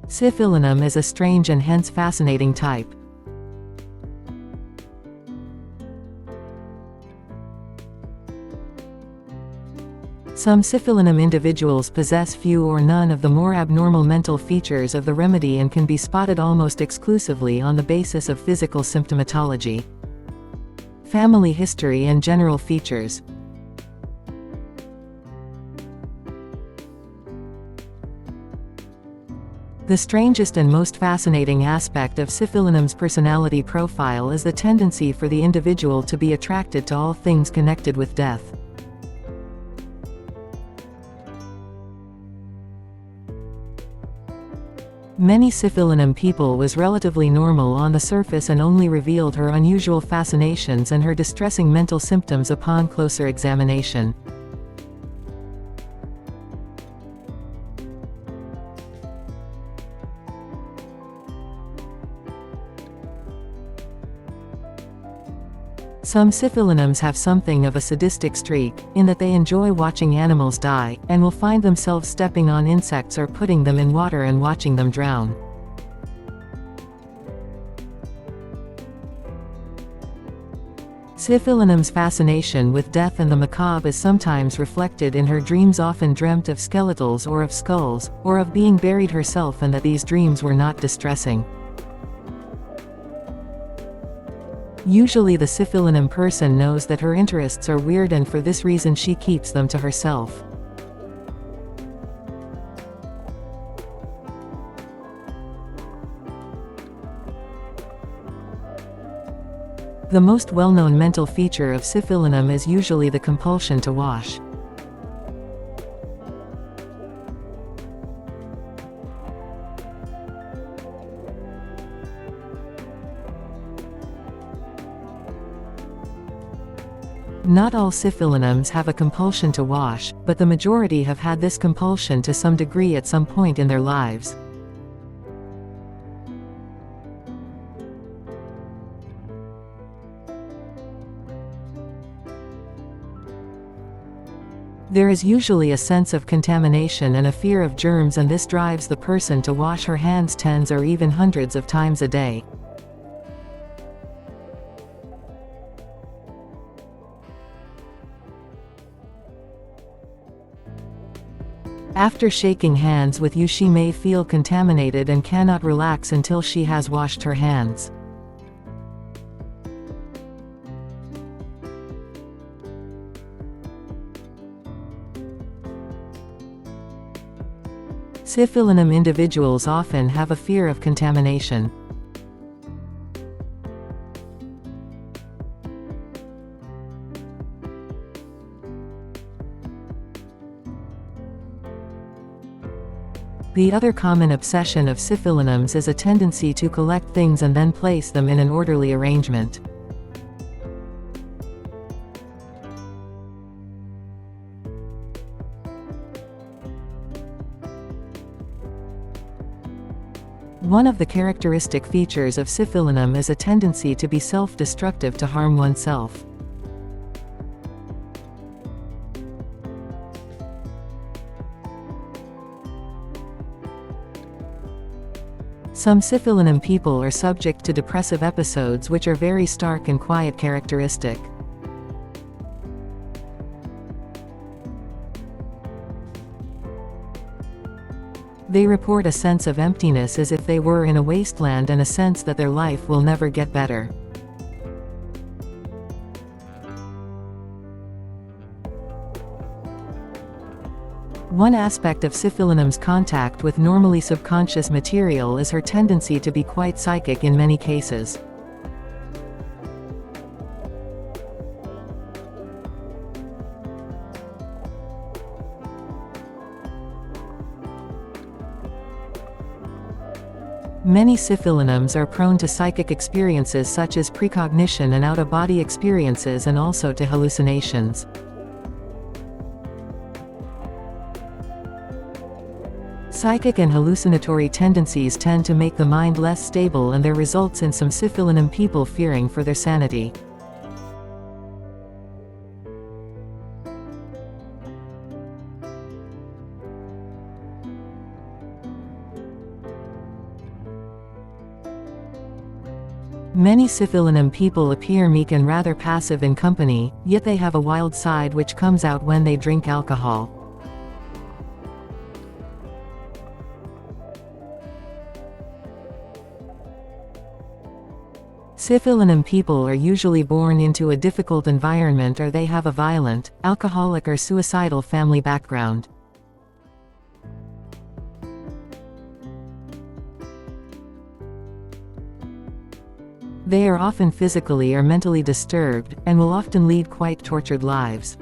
Syphilinum is a strange and hence fascinating type. Some Syphilinum individuals possess few or none of the more abnormal mental features of the remedy and can be spotted almost exclusively on the basis of physical symptomatology. Family history and general features. The strangest and most fascinating aspect of Syphilinum's personality profile is the tendency for the individual to be attracted to all things connected with death. Many Syphilinum people was relatively normal on the surface and only revealed her unusual fascinations and her distressing mental symptoms upon closer examination. Some Syphilinums have something of a sadistic streak, in that they enjoy watching animals die, and will find themselves stepping on insects or putting them in water and watching them drown. Syphilinum's fascination with death and the macabre is sometimes reflected in her dreams, often dreamt of skeletals or of skulls, or of being buried herself, and that these dreams were not distressing. Usually the Syphilinum person knows that her interests are weird, and for this reason she keeps them to herself. The most well-known mental feature of Syphilinum is usually the compulsion to wash. Not all Syphilinums have a compulsion to wash, but the majority have had this compulsion to some degree at some point in their lives. There is usually a sense of contamination and a fear of germs, and this drives the person to wash her hands tens or even hundreds of times a day. After shaking hands with you, she may feel contaminated and cannot relax until she has washed her hands. Syphilinum individuals often have a fear of contamination. The other common obsession of Syphilinums is a tendency to collect things and then place them in an orderly arrangement. One of the characteristic features of Syphilinum is a tendency to be self-destructive, to harm oneself. Some Syphilinum people are subject to depressive episodes which are very stark and quiet characteristic. They report a sense of emptiness, as if they were in a wasteland, and a sense that their life will never get better. One aspect of Syphilinum's contact with normally subconscious material is her tendency to be quite psychic in many cases. Many Syphilinums are prone to psychic experiences such as precognition and out-of-body experiences, and also to hallucinations. Psychic and hallucinatory tendencies tend to make the mind less stable, and there results in some Syphilinum people fearing for their sanity. Many Syphilinum people appear meek and rather passive in company, yet they have a wild side which comes out when they drink alcohol. Syphilinum people are usually born into a difficult environment, or they have a violent, alcoholic or suicidal family background. They are often physically or mentally disturbed, and will often lead quite tortured lives.